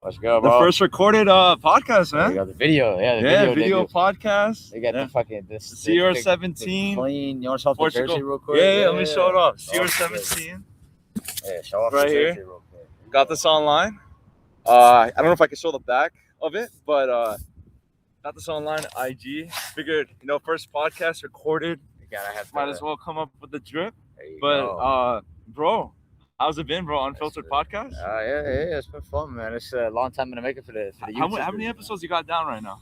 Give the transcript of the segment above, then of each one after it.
Let's go, The bro. first recorded podcast, There we man. go. The video. Yeah, the Yeah, video. video podcast. They got Yeah. the fucking this. CR17. Clean. You want to show off the Portugal. jersey real quick? Yeah, let me show it off. Show off the jersey. CR17. Yeah, show off Right the here. jersey real quick. Got this online. I don't know if I can show the back of it, but got this online. IG. Figured, first podcast recorded. You gotta have. Might as well come up with the drip. There you But go. bro, how's it been, bro? Unfiltered podcast. Yeah, it's been fun, man. It's a long time in the making for the YouTube. How many episodes you got down right now?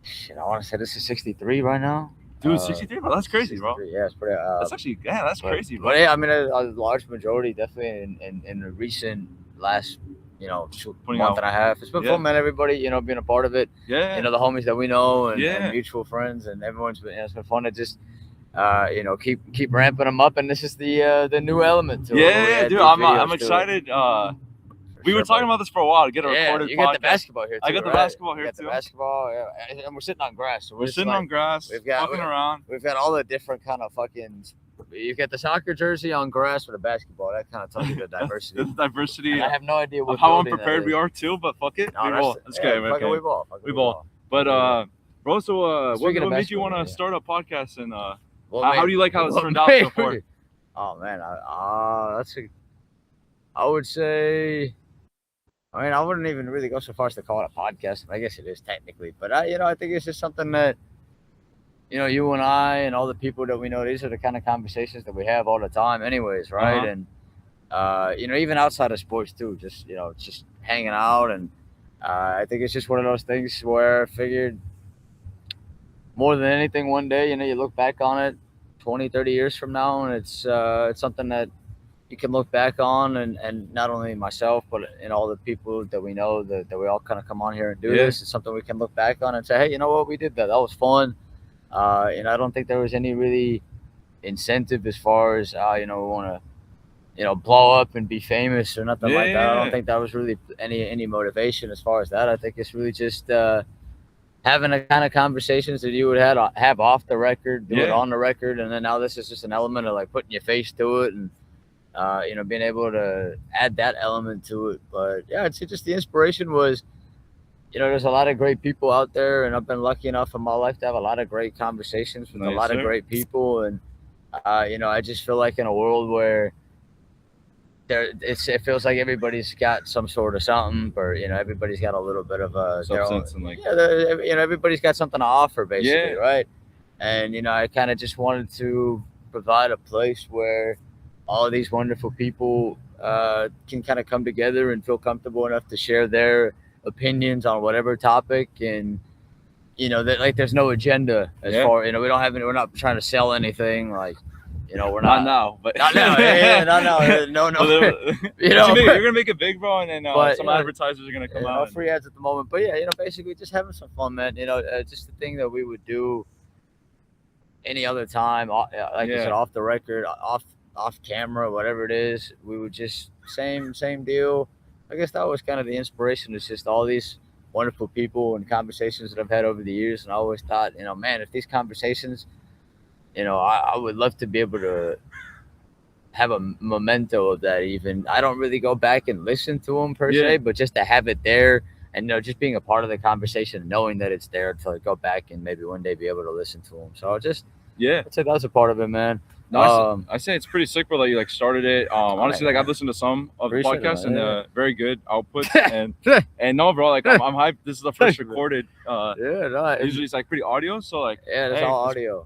Shit, I want to say this is 63 right now. Dude, 63, bro. That's crazy, bro. Yeah, it's pretty. That's actually, that's crazy, bro. But yeah, I mean, a large majority definitely in the recent last, month and a half. It's been fun, man. Everybody, being a part of it. Yeah. The homies that we know and mutual friends and everyone's been. It's been fun to just, keep ramping them up. And this is the new element to it. Yeah, dude. I'm excited. We were talking about this for a while to get a recorded podcast. You got the basketball here too. I got the basketball here too. The basketball, yeah. And we're sitting on grass. So we're sitting on grass. Walking around. We've got all the different kind of fucking. You get the soccer jersey on grass with a basketball. That kind of tells you the diversity. The diversity. And I have no idea of how unprepared we are too, but fuck it. No, we ball. Let's go. Okay. We ball. But bro, so what made you want to start a podcast and how do you like how it's turned out so far? Oh man, I would say. I mean, I wouldn't even really go so far as to call it a podcast. I guess it is technically, but I think it's just something that, you and I and all the people that we know, these are the kind of conversations that we have all the time anyways, right? And, even outside of sports too, just hanging out. And I think it's just one of those things where I figured more than anything one day, you look back on it 20, 30 years from now, and it's something that you can look back on, and not only myself, but all the people that we know that we all kind of come on here and do this. It's something we can look back on and say, hey, you know what, we did that. That was fun. I don't think there was any really incentive as far as, we want to, blow up and be famous or nothing like that. I don't think that was really any motivation as far as that. I think it's really just having the kind of conversations that you would have off the record, do it on the record, and then now this is just an element of like putting your face to it and being able to add that element to it. But yeah, I'd say just the inspiration was, there's a lot of great people out there, and I've been lucky enough in my life to have a lot of great conversations with a lot of great people. And, I just feel like in a world where it feels like everybody's got some sort of something, or, everybody's got a little bit of a substance and everybody's got something to offer basically. Right. And, I kind of just wanted to provide a place where all of these wonderful people can kind of come together and feel comfortable enough to share their opinions on whatever topic. And that like there's no agenda as far, we don't have any, we're not trying to sell anything, like, we're not now, but not now. No. You're gonna make it big, bro, and then some advertisers are gonna come out. No free ads at the moment, but yeah, basically just having some fun, man. Just the thing that we would do any other time, like I said, off the record, off camera, whatever it is, we would just same deal. I guess that was kind of the inspiration. It's just all these wonderful people and conversations that I've had over the years, and I always thought, man, if these conversations, I would love to be able to have a memento of that. Even I don't really go back and listen to them per se, but just to have it there, and just being a part of the conversation, knowing that it's there to go back and maybe one day be able to listen to them. So just I'd say that's a part of it, man. No, I say it's pretty sick, bro, that you like started it. Honestly, like I've listened to some of the podcasts and very good outputs, and no, bro, like I'm hyped. This is the first recorded. Usually it's like pretty audio, so like it's all audio.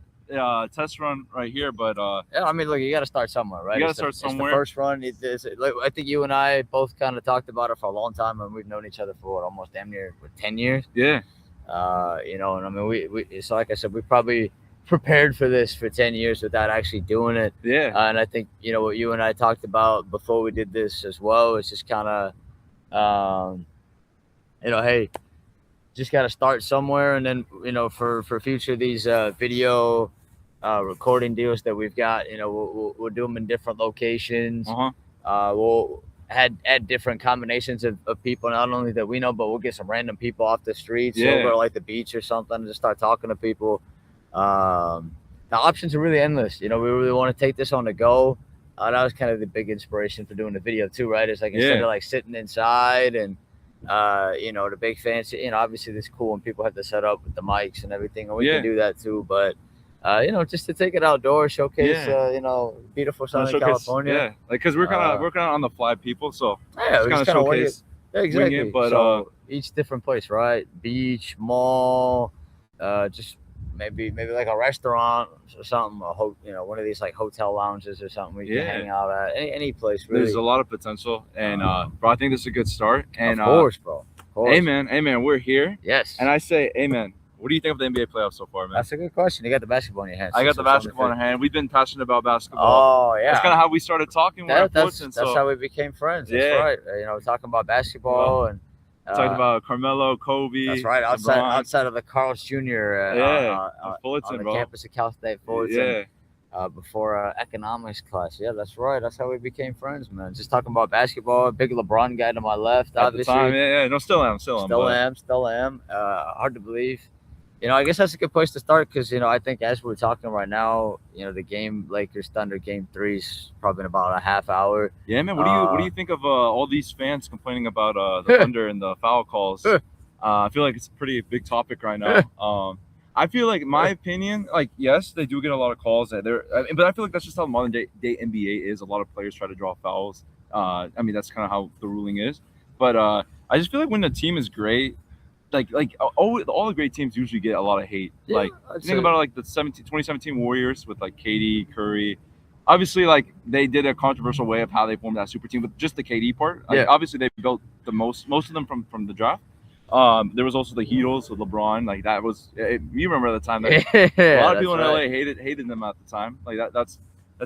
Test run right here, but I mean, look, you got to start somewhere, right? You got to start somewhere. It's the first run. I think you and I both kind of talked about it for a long time, and we've known each other for almost damn near 10 years. Yeah. And I mean, we so like I said, we probably prepared for this for 10 years without actually doing it. And I think what you and I talked about before we did this as well is just kind of hey, just got to start somewhere. And then for future these video recording deals that we've got, we'll do them in different locations. We'll add different combinations of people, not only that we know, but we'll get some random people off the streets. We'll go to like the beach or something and just start talking to people. The options are really endless. We really want to take this on the go. That was kind of the big inspiration for doing the video too, right? It's like instead of like sitting inside and The big fancy, obviously it's cool when people have to set up with the mics and everything, and we can do that too. But just to take it outdoors, showcase, beautiful Southern California. Yeah, like because we're kind of on the fly people, so yeah, we just kind of showcase. Yeah, exactly. It, but so each different place, right? Beach, mall, just maybe like a restaurant or something. One of these like hotel lounges or something we can hang out at. Any place. Really. There's a lot of potential, and bro, I think this is a good start. And of course, bro. Of course. Amen. We're here. Yes. And I say, amen. What do you think of the NBA playoffs so far, man? That's a good question. You got the basketball in your hands. I got the basketball in hand. We've been passionate about basketball. Oh, yeah. That's kind of how we started talking. That's how we became friends. That's right. Talking about basketball and talking about Carmelo, Kobe. That's right. Outside of the Carl's Jr. Fullerton, on the bro. campus of Cal State Fullerton. Before economics class. Yeah, that's right. That's how we became friends, man. Just talking about basketball. Big LeBron guy to my left, obviously. At the time, No, still am. Hard to believe. I guess that's a good place to start because, I think as we're talking right now, the game Lakers Thunder game 3 is probably in about a half hour. Yeah, man. What do you think of all these fans complaining about the Thunder and the foul calls? I feel like it's a pretty big topic right now. I feel like, my opinion, like, yes, they do get a lot of calls. But I feel like that's just how modern day NBA is. A lot of players try to draw fouls. That's kind of how the ruling is. But I just feel like when the team is great, like all the great teams usually get a lot of hate. Yeah, like think about it, like the 2017 Warriors with like KD, Curry. Obviously, like they did a controversial way of how they formed that super team with just the KD part. Obviously, they built the most of them from the draft. There was also the Heatles with LeBron. Like that was you remember at the time. That a lot of people in LA hated them at the time. Like that's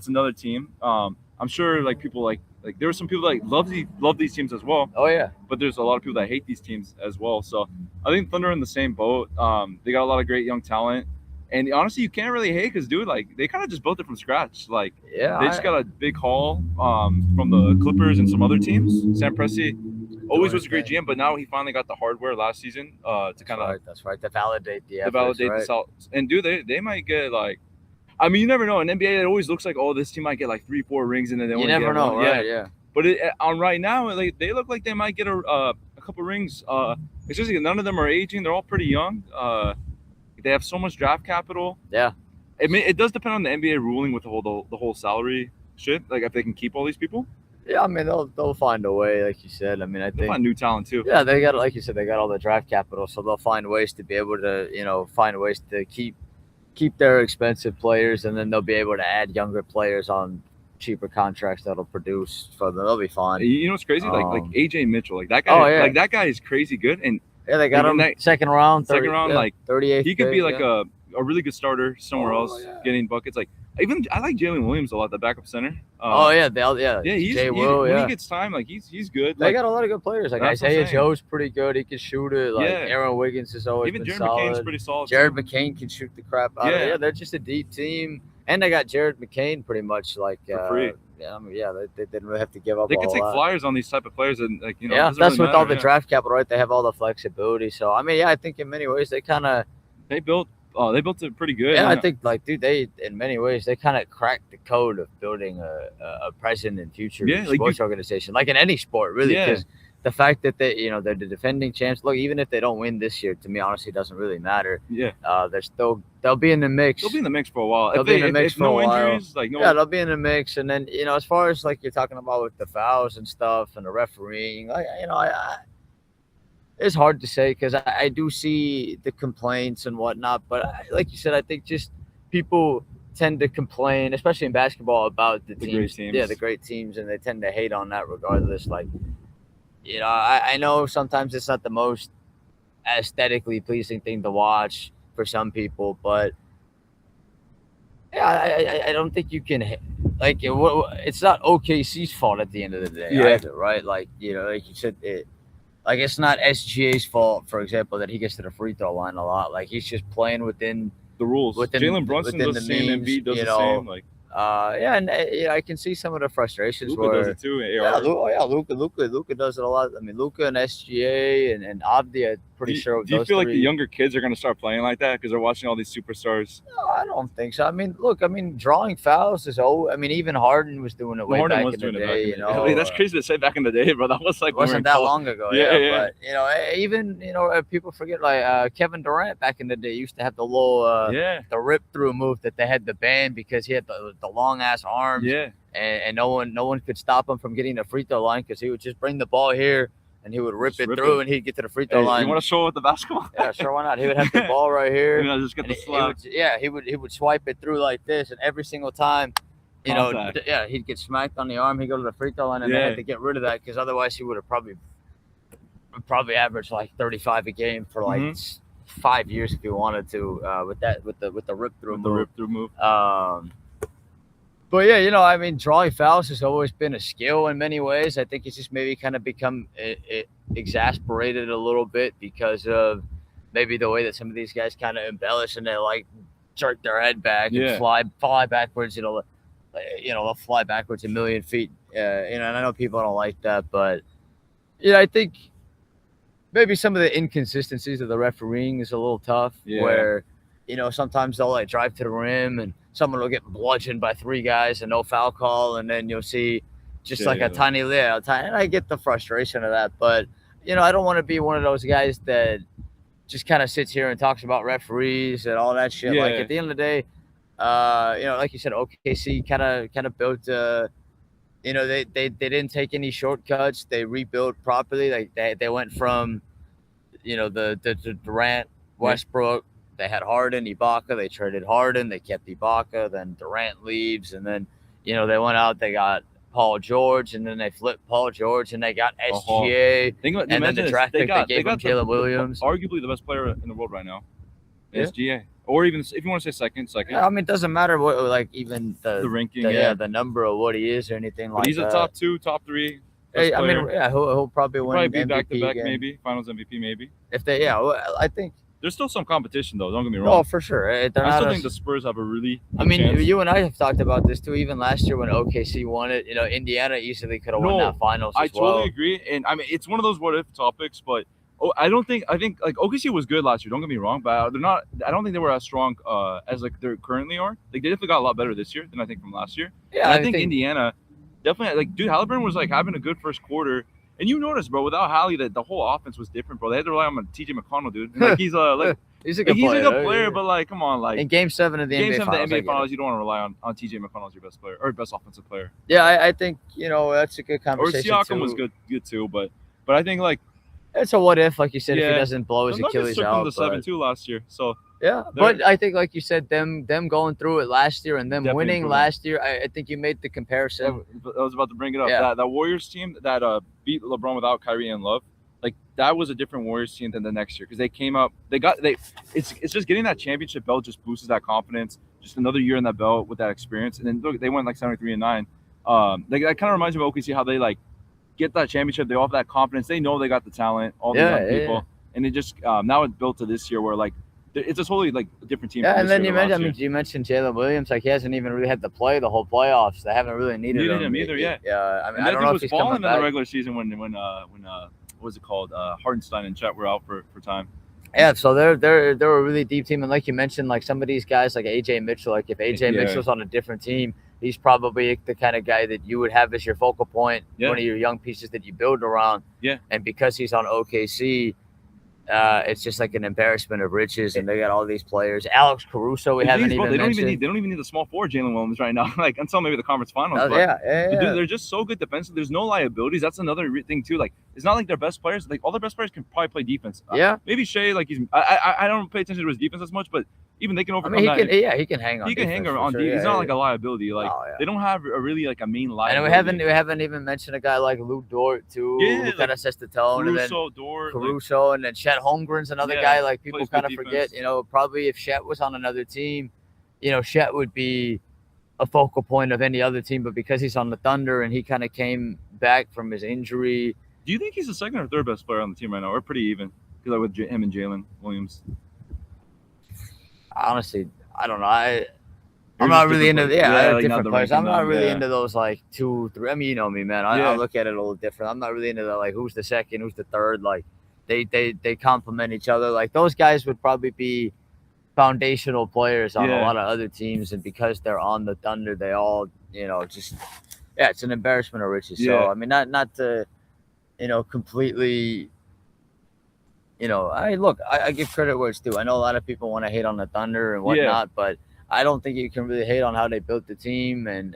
another team. I'm sure like people like there were some people that love these teams as well. Oh yeah. But there's a lot of people that hate these teams as well. So I think Thunder are in the same boat. They got a lot of great young talent. And honestly, you can't really hate because, dude, like they kind of just built it from scratch. Like they just got a big haul from the Clippers and some other teams. Sam Presti always was a great GM, but now he finally got the hardware last season to kind of to validate the efforts, the salt. And dude, they might get like. You never know. In NBA, it always looks like, this team might get like 3-4 rings, and then they only get one. You never know, right? Yeah. But on right now, like they look like they might get a couple rings. It's just none of them are aging. They're all pretty young. They have so much draft capital. Yeah. It does depend on the NBA ruling with the whole salary shit. Like if they can keep all these people. Yeah, they'll find a way, like you said. I think they'll find new talent too. Yeah, they got, like you said, they got all the draft capital, so they'll find ways to be able to, find ways to keep their expensive players, and then they'll be able to add younger players on cheaper contracts that'll produce for them. They'll be fine. You know what's crazy? Like AJ Mitchell, like that guy. Like that guy is crazy good, and they got him second round, like 38th. He could be like a really good starter somewhere else, getting buckets. Like even I like Jalen Williams a lot, the backup center. He's when he gets time, like he's good. They got a lot of good players. Like Isaiah Joe's pretty good. He can shoot it. Like Aaron Wiggins is always even been Jared solid. McCain's pretty solid. Jared McCain can shoot the crap out of it. Yeah, they're just a deep team, and they got Jared McCain pretty much like for free. They didn't really have to give up. They can take flyers on these type of players, and like that's really with all the draft capital, right? They have all the flexibility. So I think in many ways they built it pretty good. Yeah, I think they in many ways they kind of cracked the code of building a present and future sports organization, like in any sport, really. Because the fact that they're the defending champs. Look, even if they don't win this year, to me, honestly, it doesn't really matter. Yeah, they'll be in the mix. They'll be in the mix for a while. They'll be in the mix for a while. Injuries, they'll be in the mix. And then as far as like you're talking about with the fouls and stuff and the refereeing, it's hard to say because I do see the complaints and whatnot. But like you said, I think just people tend to complain, especially in basketball, about the teams. Great teams. Yeah, the great teams, and they tend to hate on that regardless. Like, I know sometimes it's not the most aesthetically pleasing thing to watch for some people, but I don't think you can it's not OKC's fault at the end of the day either, right? Like, like you said, it's not SGA's fault, for example, that he gets to the free throw line a lot. Like he's just playing within the rules. Jalen Brunson does the same, Embiid does the same. Like, I can see some of the frustrations. Luka does it too. Luka does it a lot. I mean, Luka and SGA and Abdi, pretty sure. Do you feel like the younger kids are going to start playing like that because they're watching all these superstars? No, I don't think so. I mean, look, drawing fouls is even Harden was doing it way back in the day. You know, that's crazy to say back in the day, bro. That was like wasn't that long ago. Yeah. But even people forget like Kevin Durant back in the day used to have the little the rip through move that they had to ban because he had the long ass arms. Yeah. And no one could stop him from getting the free throw line because he would just bring the ball here and he would rip it through and he'd get to the free throw line. You want to show with the basketball? Yeah, sure, why not? He would have the ball right here. Just get the slap. He would swipe it through like this, and every single time, he'd get smacked on the arm. He'd go to the free throw line, and they had to get rid of that because otherwise he would have probably averaged like 35 a game for like 5 years if he wanted to with the rip through move. The rip through move. But yeah, drawing fouls has always been a skill in many ways. I think it's just maybe kind of become exasperated a little bit because of maybe the way that some of these guys kind of embellish and they like jerk their head back and fly backwards. They'll fly backwards a million feet. And I know people don't like that, but I think maybe some of the inconsistencies of the refereeing is a little tough. Yeah. Where sometimes they'll like drive to the rim and someone will get bludgeoned by 3 guys and no foul call, and then you'll see just a tiny layout. And I get the frustration of that, but I don't want to be one of those guys that just kind of sits here and talks about referees and all that shit. Like at the end of the day, like you said, OKC kind of built. They didn't take any shortcuts. They rebuilt properly. Like they went from, the Durant, Westbrook. They had Harden, Ibaka. They traded Harden. They kept Ibaka. Then Durant leaves, and then they went out. They got Paul George, and then they flipped Paul George, and they got SGA. And then the draft pick they gave him Caleb Williams, arguably the best player in the world right now. SGA, or even if you want to say second. Yeah, it doesn't matter what even the ranking, the number of what he is or anything like that. He's a top 2, top 3. He'll probably win. Be back to back, maybe Finals MVP, maybe. If they, I think. There's still some competition, though. Don't get me wrong. Oh, for sure. I still think the Spurs have a really good chance. You and I have talked about this, too. Even last year when OKC won it, Indiana easily could have won that finals as well. I totally agree. And, it's one of those what-if topics, but I think, like, OKC was good last year. Don't get me wrong, but they're not – I don't think they were as strong as, like, they currently are. Like, they definitely got a lot better this year than I think from last year. Yeah, and I think Indiana definitely – like, dude, Halliburton was, like, having a good first quarter. And you notice, bro, without Hallie, that the whole offense was different, bro. They had to rely on TJ McConnell, dude. Like, he's he's a good player, but like, come on, like in Game 7 of the NBA Finals, you don't want to rely on TJ McConnell as your best player or best offensive player. Yeah, I think that's a good conversation. Or Siakam was good too, but I think like it's a what if, like you said, if he doesn't blow his Achilles out. The 7-2 last year, so. Yeah, but I think, like you said, them going through it last year and them winning last year, I think you made the comparison. I was about to bring it up. Yeah. That Warriors team that beat LeBron without Kyrie and Love, like that was a different Warriors team than the next year because they came up. It's just getting that championship belt just boosts that confidence. Just another year in that belt with that experience, and then look, they went like 73-9. That kind of reminds me of OKC how they like get that championship. They all have that confidence. They know they got the talent. All the young people, and it just now it's built to this year where like. It's a totally like different team. Yeah, and then you mentioned Jalen Williams. Like he hasn't even really had to play the whole playoffs. They haven't really needed him either. Yeah. I don't know if he's coming back. In the regular season when what was it called? Hardenstein and Chet were out for time. Yeah, so they're a really deep team, and like you mentioned, like some of these guys, like AJ Mitchell. Like if AJ Mitchell's on a different team, he's probably the kind of guy that you would have as your focal point, one of your young pieces that you build around. Yeah, and because he's on OKC. It's just like an embarrassment of riches, and they got all these players. Alex Caruso, they don't even need the small forward Jalen Williams right now. Like until maybe the conference finals. They're just so good defensively. There's no liabilities. That's another thing too. Like it's not like their best players. Like all their best players can probably play defense. Maybe Shea. Like he's. I don't pay attention to his defense as much, but even they can overcome he can hang on. He can hang on. He's not like a liability. Like they don't have a really like a main liability. And we haven't even mentioned a guy like Lou Dort too, who kind of sets the tone. Caruso, and then Chet Holmgren's another guy. Like people kind of forget. Probably if Chet was on another team, Chet would be a focal point of any other team. But because he's on the Thunder and he kind of came back from his injury. Do you think he's the second or third best player on the team right now, or pretty even? Because like with him and Jalen Williams. Honestly, I don't know. I'm not really into different players. I'm not really into those like 2, 3. I mean, you know me, man. I look at it a little different. I'm not really into the like who's the second, who's the third. Like, they complement each other. Like those guys would probably be foundational players on a lot of other teams, and because they're on the Thunder, they all just it's an embarrassment of riches. So I mean, not to completely. I give credit where it's due. I know a lot of people want to hate on the Thunder and whatnot, but I don't think you can really hate on how they built the team and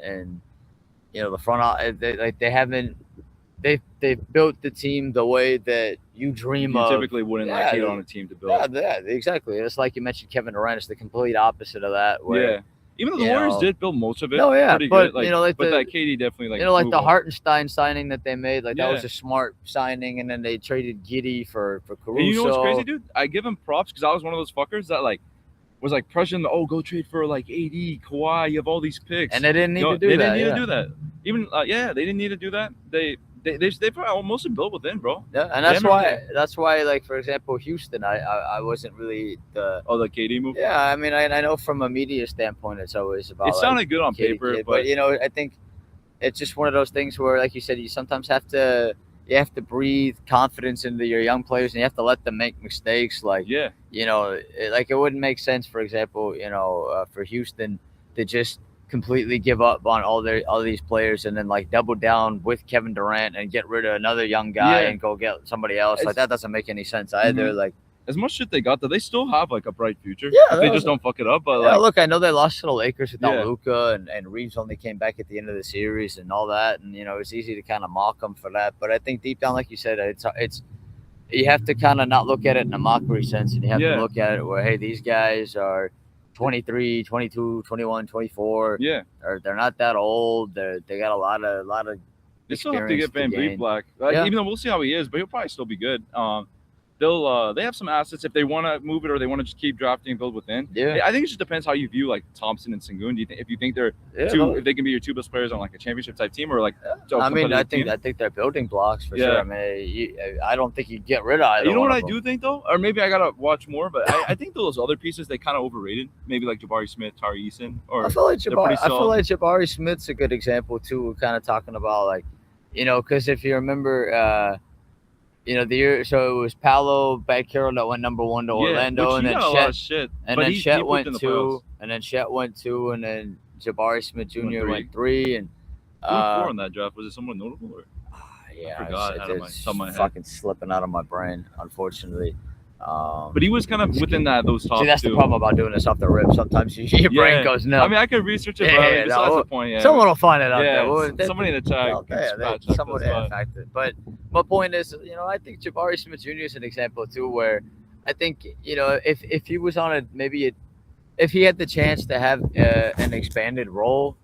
the front. They haven't. They've built the team the way that you dream of. You typically wouldn't hate on a team to build. Yeah, exactly. It's like you mentioned Kevin Durant. It's the complete opposite of that. Where, even though the Warriors did build most of it. Pretty good. But that KD definitely the Hartenstein signing that they made, that was a smart signing, and then they traded Giddey for Caruso. And you know what's crazy, dude? I give him props because I was one of those fuckers that was pressuring go trade for AD, Kawhi. You have all these picks, and they didn't need to do that. They didn't need to do that. Even they didn't need to do that. They probably mostly built within, bro. Yeah, and that's why like for example Houston, I wasn't really the the KD move. Yeah, I mean I know from a media standpoint it's always about. It sounded good on paper, but I think it's just one of those things where, like you said, you sometimes have to breathe confidence into your young players, and you have to let them make mistakes. It wouldn't make sense, for example, for Houston to just completely give up on all these players and then double down with Kevin Durant and get rid of another young guy and go get somebody else. That doesn't make any sense either. Mm-hmm. As much shit they got, they still have a bright future. Yeah, if they just don't fuck it up. But look, I know they lost to the Lakers without Luka, and Reeves only came back at the end of the series and all that, and it's easy to kind of mock them for that. But I think deep down, like you said, it's you have to kind of not look at it in a mockery sense, and you have to look at it where, hey, these guys are 23, 22, 21, 24. Yeah. Or they're not that old. They got a lot of They still have to get Van Vliet back. Even though we'll see how he is, but he'll probably still be good. They have some assets if they want to move it or they want to just keep drafting and build within. Yeah. I think it just depends how you view Thompson and Sengun. If you think they're if they can be your two best players on a championship type team or I think they're building blocks for sure. I mean, I don't think you get rid of either. You know what I do think though, or maybe I gotta watch more, but I think those other pieces they kind of overrated. Maybe Jabari Smith, Tari Eason, or I feel like Jabari Smith's a good example too. We're kind of talking about because if you remember. The year, so it was Paolo Banchero that went number 1 to Orlando, and then Chet went 2, and then Chet went 2, and then Jabari Smith Jr. went 3, and who was 4 in that draft? Was it someone notable? Or? I forgot. It's fucking slipping out of my brain, unfortunately. But he was kind of within those top. See, that's the problem about doing this off the rip. Sometimes your brain goes nuts. I mean, I could research it, but besides the point. Someone will find it out there. Somebody in the chat. Someone affected. But my point is, I think Jabari Smith Jr. is an example too, where I think if he was on if he had the chance to have an expanded role.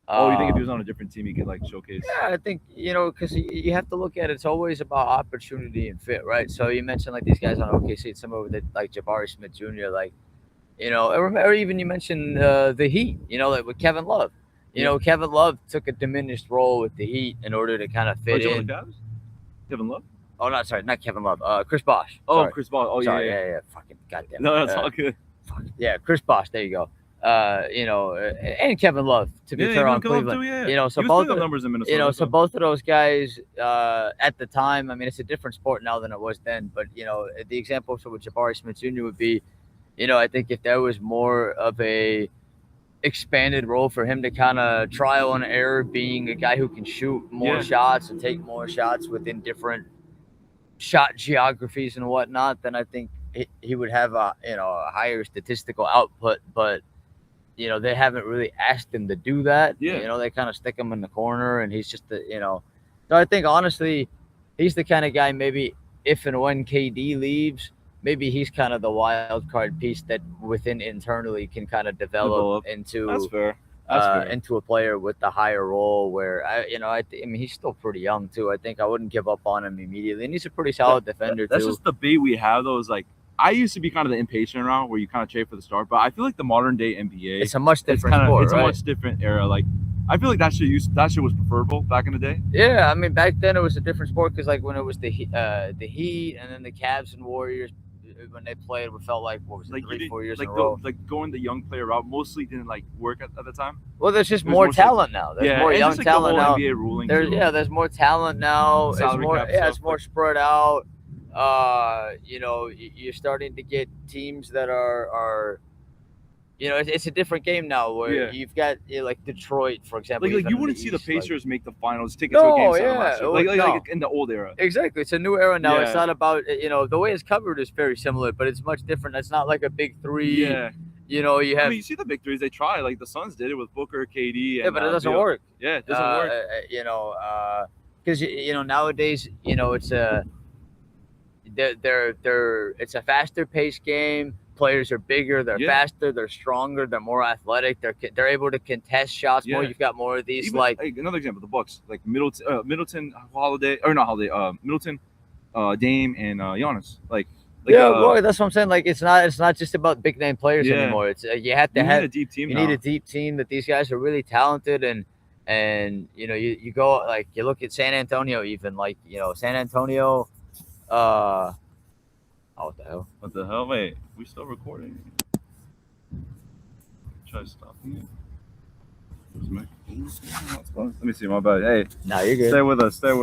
You think if he was on a different team, he could showcase? Yeah, I think because you have to look at it's always about opportunity and fit, right? So you mentioned these guys on OKC, some of it Jabari Smith Jr., or even you mentioned the Heat, with Kevin Love. Kevin Love took a diminished role with the Heat in order to kind of fit in. Kevin Love? Oh, no, sorry, not Kevin Love. Chris Bosh. Oh, Chris Bosh. Oh, sorry, yeah. Fucking goddamn. No, that's all good. Yeah, Chris Bosh. There you go. And Kevin Love to be fair on Cleveland. Too, so both of numbers in Minnesota. So both of those guys at the time. I mean, it's a different sport now than it was then. But the example with Jabari Smith Jr. would be, I think if there was more of a expanded role for him to kind of trial and error, being a guy who can shoot more shots and take more shots within different shot geographies and whatnot, then I think he would have a higher statistical output. But they haven't really asked him to do that. They kind of stick him in the corner, and he's just So I think honestly, he's the kind of guy maybe if and when KD leaves, maybe he's kind of the wild card piece that within internally can kind of develop into That's fair. into a player with the higher role. Where I mean he's still pretty young too. I think I wouldn't give up on him immediately, and he's a pretty solid defender That's too. just the debate we have though. Is I used to be kind of the impatient round where you kind of trade for the start, but I feel like the modern day NBA, it's a much different sport. It's a much different era. I feel like that shit was preferable back in the day. Yeah, I mean back then it was a different sport because when it was the Heat and then the Cavs and Warriors when they played, it felt like what was it, 3-4 years in a row. Going the young player route mostly didn't work at the time. Well, there's just more talent now. There's more young talent now. NBA ruling there's more talent now. It's more spread out. You're starting to get teams that are it's a different game now where you've got like Detroit, for example. Like you wouldn't see the Pacers make the finals, take it to a game 7 last year. Like in the old era. Exactly. It's a new era now. It's not about, the way it's covered is very similar, but it's much different. It's not like a big three. Yeah. You have. I mean, you see the big threes. They try. Like the Suns did it with Booker, KD. And, but it doesn't work. Yeah, it doesn't work. Because nowadays, it's a it's a faster paced game. Players are bigger, they're faster, they're stronger, they're more athletic, they're able to contest shots more. You've got more of these. Even, like another example, the Bucks, like Middleton, Holiday, or not Holiday, Middleton, Dame, and Giannis. Boy, that's what I'm saying. Like it's not just about big name players anymore. It's you have to have a deep team. You need a deep team that these guys are really talented and you go like you look at San Antonio, even like San Antonio. Oh, what the hell? What the hell? Wait, we still recording? Try stopping it. Let me see. My bad. Hey, nah, you're good. Stay with us.